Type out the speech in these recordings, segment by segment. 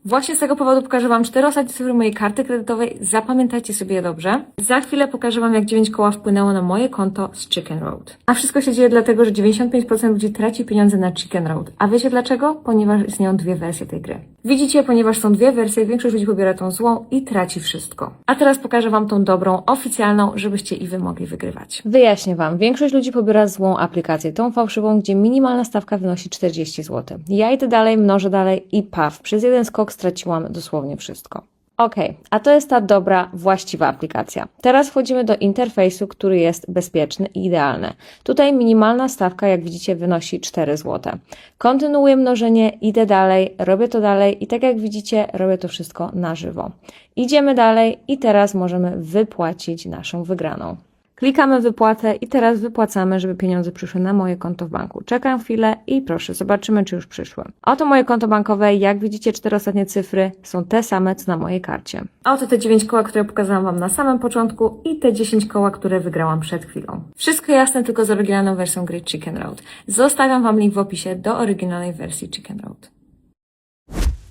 Właśnie z tego powodu pokażę Wam 4 ostatnie cyfry mojej karty kredytowej. Zapamiętajcie sobie je dobrze. Za chwilę pokażę Wam, jak 9 koła wpłynęło na moje konto z Chicken Road. A wszystko się dzieje dlatego, że 95% ludzi traci pieniądze na Chicken Road. A wiecie dlaczego? Ponieważ istnieją dwie wersje tej gry. Widzicie, ponieważ są dwie wersje, większość ludzi pobiera tą złą i traci wszystko. A teraz pokażę Wam tą dobrą, oficjalną, żebyście i Wy mogli wygrywać. Wyjaśnię Wam. Większość ludzi pobiera złą aplikację, tą fałszywą, gdzie minimalna stawka wynosi 40 zł. Ja idę dalej, mnożę dalej i paf. Przez jeden skok straciłam dosłownie wszystko. Ok, a to jest ta dobra, właściwa aplikacja. Teraz wchodzimy do interfejsu, który jest bezpieczny i idealny. Tutaj minimalna stawka, jak widzicie, wynosi 4 zł. Kontynuuję mnożenie, idę dalej, robię to dalej i tak jak widzicie, robię to wszystko na żywo. Idziemy dalej i teraz możemy wypłacić naszą wygraną. Klikamy wypłatę i teraz wypłacamy, żeby pieniądze przyszły na moje konto w banku. Czekam chwilę i proszę, zobaczymy, czy już przyszły. Oto moje konto bankowe. Jak widzicie, 4 ostatnie cyfry są te same, co na mojej karcie. A oto te 9 koła, które pokazałam Wam na samym początku i te 10 koła, które wygrałam przed chwilą. Wszystko jasne, tylko z oryginalną wersją gry Chicken Road. Zostawiam Wam link w opisie do oryginalnej wersji Chicken Road.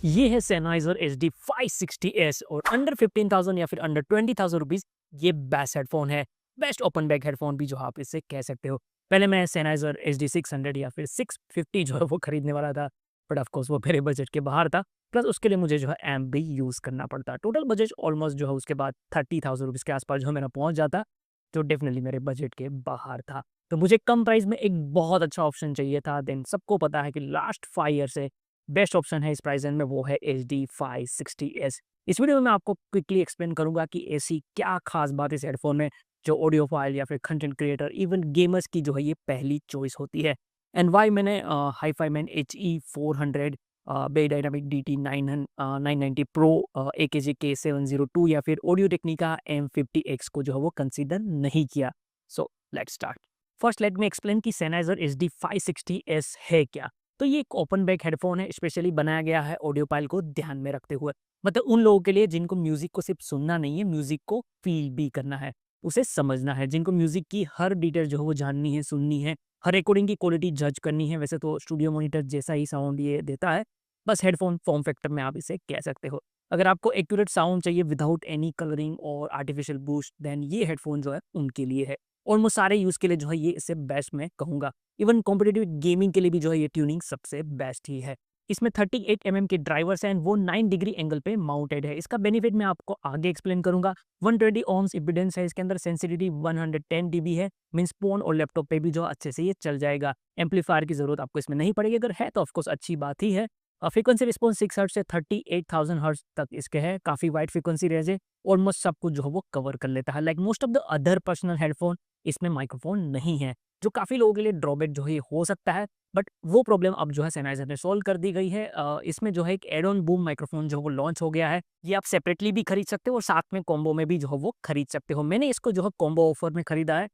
ये है Sennheiser HD 560S और under 15,000 या फिर under 20,000 rupees ये best headphone है, best open back headphone भी जो आप इससे कह सकते हो। पहले मैं Sennheiser HD 600 या फिर 650 जो है वो खरीदने वाला था, बट ऑफ कोर्स वो मेरे बजट के बाहर था। प्लस उसके लिए मुझे जो है एम्प भी यूज़ करना पड़ता। टोटल बजट ऑलमोस्ट जो है उसके बाद 30,000 रुपीज़ के आसपास जो है मेरा पहुंच जाता, जो डेफिनेटली मेरे बजट के बाहर था। तो मुझे कम प्राइस में एक बहुत अच्छा ऑप्शन चाहिए था। देन सबको पता है कि लास्ट 5 ईयर से बेस्ट ऑप्शन है इस प्राइस रेंज में, वो है HD 560S। इस वीडियो में मैं आपको क्विकली एक्सप्लेन करूंगा कि ऐसी क्या खास बात इस हेडफोन में जो ऑडियो फाइल या फिर कंटेंट क्रिएटर इवन गेमर्स की जो है ये पहली चॉइस होती है। एंड वाई मैंने HiFiMan HE400 beyerdynamic DT 990 pro AKG K702 या फिर ऑडियो टेक्निका M50X को जो है वो कंसिडर नहीं किया। So let's start. First let me explain कि Sennheiser HD 560S है क्या। तो ये एक ओपन बैक हेडफोन है, स्पेशली बनाया गया है ऑडियो फाइल को ध्यान में रखते हुए। मतलब उन लोगों के लिए जिनको म्यूजिक को सिर्फ सुनना नहीं है, म्यूजिक को फील भी करना है, उसे समझना है, जिनको म्यूजिक की हर डिटेल जो है वो जाननी है, सुननी है, हर रिकॉर्डिंग की क्वालिटी जज करनी है। वैसे तो स्टूडियो मॉनिटर जैसा ही साउंड ये देता है, बस हेडफोन फॉर्म फैक्टर में आप इसे कह सकते हो। अगर आपको एक्यूरेट साउंड चाहिए विदाउट एनी कलरिंग और आर्टिफिशियल बूस्ट, देन ये हेडफोन जो है उनके लिए है। ऑलमोस्ट सारे यूज़ के लिए जो है ये इससे बेस्ट मैं कहूँगा। इवन कॉम्पिटिटिव गेमिंग के लिए भी जो है ये ट्यूनिंग सबसे बेस्ट ही है। इसमें 38 के ड्राइवर्स हैं एंड वो 9 डिग्री एंगल पे माउंटेड है। इसका बेनिफिट मैं आपको आगे एक्सप्लेन करूंगा। 120 ohms इम्पीडेंस है इसके अंदर, सेंसिटिविटी 110 dB है, मीन्स फोन और लैपटॉप पे भी जो अच्छे से ये चल जाएगा। एम्पलीफायर की जरूरत आपको इसमें नहीं पड़ेगी, अगर है तो ऑफकोर्स अच्छी बात ही है। फ्रीक्वेंसी रिस्पॉन्स 6 हर्ट्ज से 38,000 हर्ट्ज तक इसके है, काफ़ी वाइड फ्रीक्वेंसी रेंज है, ऑलमोस्ट सब कुछ जो है वो कवर कर लेता है। Like most of the other personal headphone इसमें माइक्रोफोन नहीं है, जो काफ़ी लोगों के लिए ड्रॉबैक जो है ये हो सकता है, बट वो प्रॉब्लम अब जो है Sennheiser ने सॉल्व कर दी गई है। इसमें जो है एक एड ऑन बूम माइक्रोफोन जो है वो लॉन्च हो गया है। ये आप सेपरेटली भी खरीद सकते हो और साथ में कॉम्बो में भी जो है वो खरीद सकते हो। मैंने इसको जो है कॉम्बो ऑफर में खरीदा है।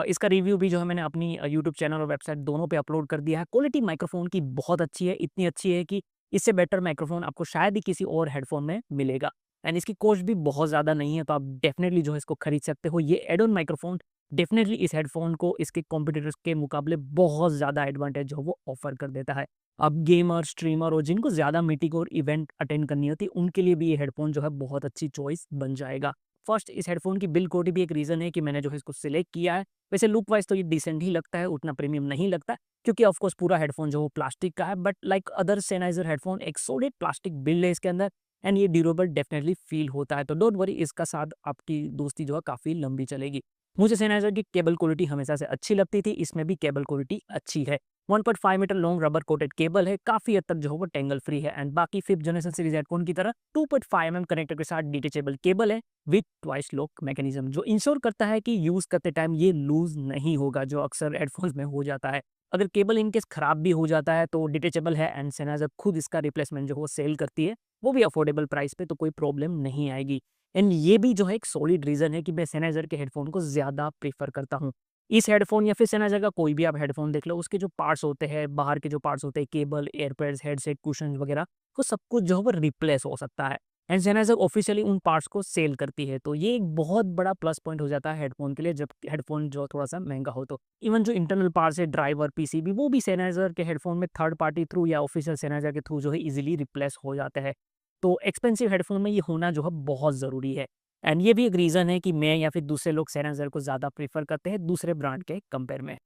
इसका रिव्यू भी जो है मैंने अपनी यूट्यूब चैनल और वेबसाइट दोनों पे अपलोड कर दिया है। क्वालिटी माइक्रोफोन की बहुत अच्छी है, इतनी अच्छी है कि इससे बेटर माइक्रोफोन आपको शायद ही किसी और हेडफोन में मिलेगा। एंड इसकी कॉस्ट भी बहुत ज़्यादा नहीं है, तो आप डेफिनेटली जो है इसको खरीद सकते हो। ये एड ऑन माइक्रोफोन डेफिनेटली इस हेडफोन को इसके कॉम्पिटिटर्स के मुकाबले बहुत ज़्यादा एडवांटेज जो वो ऑफर कर देता है। अब गेमर, स्ट्रीमर और जिनको ज़्यादा मीटिंग और इवेंट अटेंड करनी होती है, उनके लिए भी ये हेडफोन जो है बहुत अच्छी चॉइस बन जाएगा। फर्स्ट, इस हेडफोन की बिल्ड क्वालिटी भी एक रीज़न है कि मैंने जो है इसको सिलेक्ट किया है। वैसे लुक वाइज तो ये डिसेंट ही लगता है, उतना प्रीमियम नहीं लगता, क्योंकि ऑफकोर्स पूरा हेडफोन जो वो प्लास्टिक का है, but like other Sennheiser headphone एक सॉलिड प्लास्टिक बिल्ड है इसके अंदर एंड ये ड्यूरेबल डेफिनेटली फील होता है। तो डोंट वरी, इसका साथ आपकी दोस्ती जो है काफ़ी लंबी चलेगी। मुझे Sennheiser की केबल क्वालिटी हमेशा से अच्छी लगती थी, इसमें भी केबल क्वालिटी अच्छी है। 1.5 metre long rubber coated cable है, काफ़ी हद तक जो है वो टेंगल फ्री है। एंड बाकी 5th जनरेशन सीरीज हेडफोन की तरह 2.5 कनेक्टर के साथ डिटेचेबल केबल है विथ ट्वाइस लॉक मैकेनिज्म, जो इंश्योर करता है कि यूज़ करते टाइम ये लूज नहीं होगा, जो अक्सर हेडफोन्स में हो जाता है। अगर केबल इनकेस खराब भी हो जाता है तो डिटेचेबल है एंड Sennheiser खुद इसका रिप्लेसमेंट जो वो सेल करती है, वो भी अफोर्डेबल प्राइस पे, तो कोई प्रॉब्लम नहीं आएगी। एंड ये भी जो है एक सॉलिड रीज़न है कि मैं Sennheiser के हेडफोन को ज़्यादा प्रेफर करता हूँ। इस हेडफोन या फिर Sennheiser का कोई भी आप हेडफोन देख लो, उसके जो पार्ट्स होते हैं, बाहर के जो पार्ट्स होते हैं, केबल, एयरपैड्स, हेडसेट, कुशन वगैरह, वो सब कुछ जो है वो रिप्लेस हो सकता है। एंड Sennheiser ऑफिशियली उन पार्ट्स को सेल करती है, तो ये एक बहुत बड़ा प्लस पॉइंट हो जाता है हेडफोन के लिए, जब हेडफोन जो थोड़ा सा महंगा हो तो। इवन जो इंटरनल पार्ट्स है, ड्राइवर, पीसीबी, वो भी Sennheiser के हेडफोन में थर्ड पार्टी थ्रू या ऑफिशियल Sennheiser के थ्रू जो है इजीली रिप्लेस हो जाते हैं। तो एक्सपेंसिव हेडफोन में ये होना जो है बहुत ज़रूरी है। एंड ये भी एक रीज़न है कि मैं या फिर दूसरे लोग Sennheiser को ज़्यादा प्रेफर करते हैं दूसरे ब्रांड के कंपेयर में।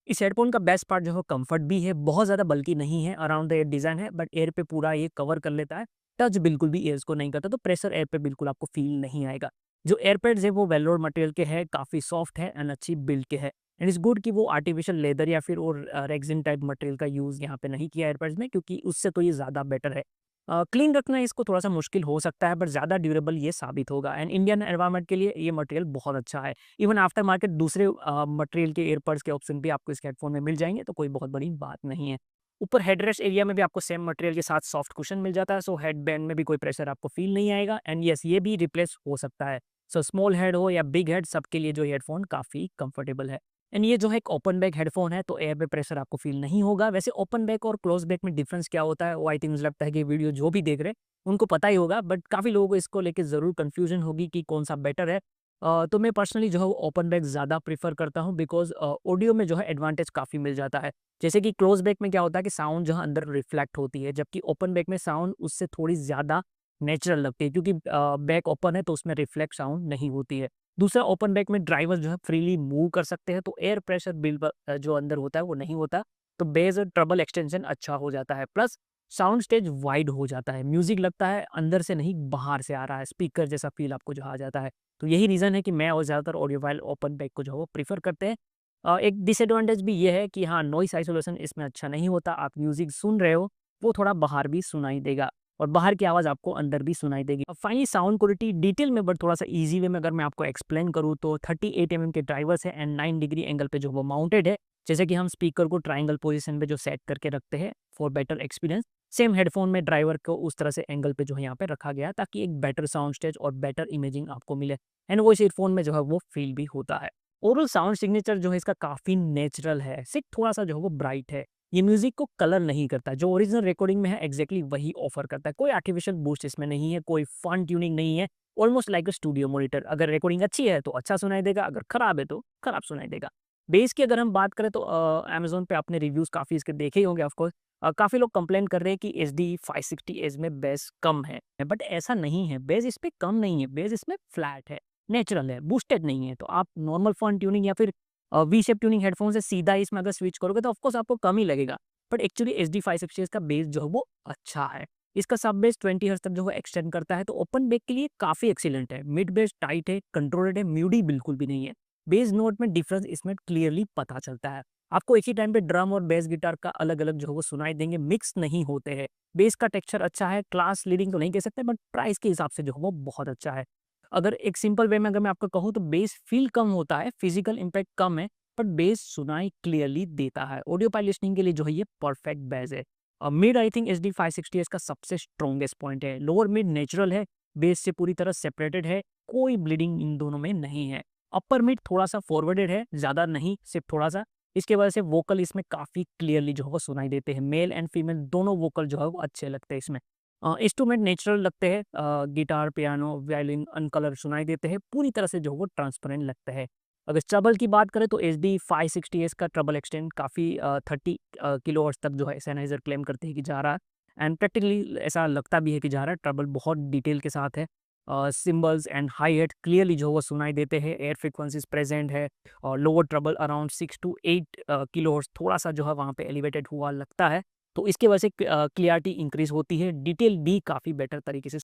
इस हेडफ़ोन का बेस्ट पार्ट जो है कंफर्ट भी है, बहुत ज़्यादा बल्की नहीं है, अराउंड द ईयर डिज़ाइन है बट ईयर पे पूरा ये कवर कर लेता है। टच बिल्कुल भी ईयर्स को नहीं करता, तो प्रेशर ईयर पे बिल्कुल आपको फ़ील नहीं आएगा। जो एयरपैड्स है वो वेलोर मटेरियल के हैं, काफ़ी सॉफ्ट है एंड अच्छी बिल्ड के है। एंड इट्स गुड कि वो आर्टिफिशियल लेदर या फिर और रेक्सिन टाइप मटेरियल का यूज़ यहाँ पे नहीं किया एयरपैड्स में, क्योंकि उससे तो ये ज़्यादा बेटर है। क्लीन रखना इसको थोड़ा-सा मुश्किल हो सकता है बट ज़्यादा ड्यूरेबल ये साबित होगा एंड इंडियन एनवायरनमेंट के लिए ये मटेरियल बहुत अच्छा है। इवन आफ्टर मार्केट दूसरे मटेरियल के एयरपड्स के ऑप्शन भी आपको इस हेडफ़ोन में मिल जाएँगे, तो कोई बहुत बड़ी बात नहीं है। ऊपर हेडरेस्ट एरिया में भी आपको सेम मटेरियल के साथ सॉफ्ट कुशन मिल जाता है, सो हेडबैंड में भी कोई प्रेशर आपको फ़ील नहीं आएगा एंड येस ये भी रिप्लेस हो सकता है। सो स्मॉल हेड हो या बिग हेड, सबके लिए जो हेडफ़ोन काफ़ी कंफर्टेबल है। एंड ये जो है एक ओपन बैक हेडफ़ोन है, तो एयर पे प्रेशर आपको फ़ील नहीं होगा। वैसे ओपन बैक और क्लोज़ बैक में डिफ़रेंस क्या होता है, वो आई थिंक मुझे लगता है कि वीडियो जो भी देख रहे हैं, उनको पता ही होगा, बट काफ़ी लोगों को इसको लेके ज़रूर कन्फ्यूज़न होगी कि कौन-सा बेटर है। तो मैं पर्सनली जो है वो ओपन बैक ज़्यादा प्रेफ़र करता हूँ, बिकॉज़ ऑडियो में जो है एडवांटेज काफ़ी मिल जाता है। जैसे कि क्लोज़ बैक में क्या होता है कि साउंड जो है अंदर रिफ्लेक्ट होती है, जबकि ओपन बैक में साउंड उससे थोड़ी ज़्यादा नेचुरल लगती है, क्योंकि बैक ओपन है तो उसमें रिफ्लेक्ट साउंड नहीं होती है। दूसरा, ओपन बैक में ड्राइवर जो है फ्रीली मूव कर सकते हैं, तो एयर प्रेशर जो अंदर होता है वो नहीं होता, तो बेस और ट्रबल एक्सटेंशन अच्छा हो जाता है। प्लस साउंड स्टेज वाइड हो जाता है, म्यूजिक लगता है अंदर से नहीं बाहर से आ रहा है, स्पीकर जैसा फील आपको जो आ जाता है। तो यही रीज़न है कि मैं और ज़्यादातर ऑडियोफाइल ओपन बैक को जो है वो प्रेफर करते हैं। एक डिसएडवांटेज भी ये है कि हाँ, नॉइस आइसोलेशन इसमें अच्छा नहीं होता। आप म्यूजिक सुन रहे हो वो थोड़ा बाहर भी सुनाई देगा और बाहर की आवाज़ आपको अंदर भी सुनाई देगी। अब फाइनली साउंड क्वालिटी डिटेल में बट थोड़ा-सा ईज़ी वे में अगर मैं आपको एक्सप्लेन करूँ, तो 38 एमएम के ड्राइवर्स हैं एंड 9 डिग्री एंगल पे जो वो माउंटेड है। जैसे कि हम स्पीकर को ट्रायंगल पोज़ीशन पे जो सेट करके रखते हैं for better experience, same headphone में ड्राइवर को उस तरह से एंगल पे जो है यहाँ पे रखा गया है, ताकि एक बेटर साउंड स्टेज और बेटर इमेजिंग आपको मिले एंड वो इस ईयरफ़ोन में जो है वो फ़ील भी होता है। ओवरऑल साउंड सिग्नेचर जो है इसका काफ़ी नेचुरल है, सिर्फ़ थोड़ा-सा जो है वो ब्राइट है। ये म्यूज़िक को कलर नहीं करता, जो ओरिजिनल रिकॉर्डिंग में है एग्ज़ैक्टली वही ऑफ़र करता है। कोई आर्टिफ़िशियल बूस्ट इसमें नहीं है, कोई फ़न ट्यूनिंग नहीं है, almost like a studio monitor. अगर रिकॉर्डिंग अच्छी है तो अच्छा सुनाई देगा, अगर खराब है तो खराब सुनाई देगा। बेस की अगर हम बात करें तो अमेज़न पे आपने रिव्यूज़ काफ़ी इसके देखे ही होंगे ऑफ़ कोर्स। काफ़ी लोग कंप्लेन कर रहे हैं कि एसडी 560 एज में बेस कम है, बट ऐसा नहीं है, बेस इस पे कम नहीं है, बेस इसमें फ्लैट है, नेचुरल है, बूस्टेड नहीं है। तो आप नॉर्मल फ़न ट्यूनिंग या फिर वी शेप ट्यूनिंग हेडफ़ोन से सीधा इसमें अगर स्विच करोगे तो ऑफ़ कोर्स आपको कम ही लगेगा। बट एक्चुअली एचडी 560 का बेस जो है वो अच्छा है। इसका सब बेस 20 हर्ट्ज़ तक जो है एक्सटेंड करता है, तो ओपन बेस के लिए काफ़ी एक्सीलेंट है। मिड बेस टाइट है, कंट्रोल्ड है, म्यूडी बिल्कुल भी नहीं है। बेस नोट में डिफरेंस इसमें क्लियरली पता चलता है। आपको एक ही टाइम पे ड्रम और बेस गिटार का अलग-अलग जो है वो सुनाई देंगे, मिक्स नहीं होते हैं। बेस का टेक्सचर अच्छा है, क्लास लीडिंग तो नहीं कह सकते बट प्राइस के हिसाब से जो है वो बहुत अच्छा है। अगर एक सिंपल वे में अगर मैं आपको कहूँ तो बेस फील कम होता है, फिजिकल इम्पैक्ट कम है, बट बेस सुनाई क्लियरली देता है। ऑडियो पाइल लिसनिंग के लिए जो है ये परफेक्ट बेस है। मिड आई थिंक एचडी 560 इसका सबसे स्ट्रॉन्गेस्ट पॉइंट है। लोअर मिड नेचुरल है, बेस से पूरी तरह सेपरेटेड है, कोई ब्लीडिंग इन दोनों में नहीं है। अपर मिड थोड़ा-सा फॉरवर्डेड है, ज़्यादा नहीं, सिर्फ थोड़ा-सा। इसकी वजह से वोकल इसमें काफ़ी क्लियरली जो है वो सुनाई देते हैं। मेल एंड फीमेल दोनों वोकल जो है वो अच्छे लगते हैं इसमें। इंस्ट्रूमेंट नेचुरल लगते हैं, गिटार, पियानो, वायलिन अनकलर सुनाई देते हैं, पूरी तरह से जो है वो ट्रांसपेरेंट लगता है। अगर ट्रबल की बात करें तो एचडी 560 का ट्रबल एक्सटेंड काफ़ी 30 किलोहर्ट्ज़ तक जो है Sennheiser क्लेम करते हैं कि जा रहा है एंड प्रैक्टिकली ऐसा लगता भी है कि जा रहा है। ट्रबल बहुत डिटेल के साथ है। Symbols and high head clearly जो है वो सुनाई देते हैं, एयर फ्रीक्वेंसीज प्रेजेंट है और lower treble around 6 to 8 kilohertz थोड़ा-सा जो है वहाँ पे एलिवेटेड हुआ लगता है। तो इसकी वजह से क्लियरिटी इंक्रीज़ होती है, डिटेल भी काफ़ी बेटर तरीके से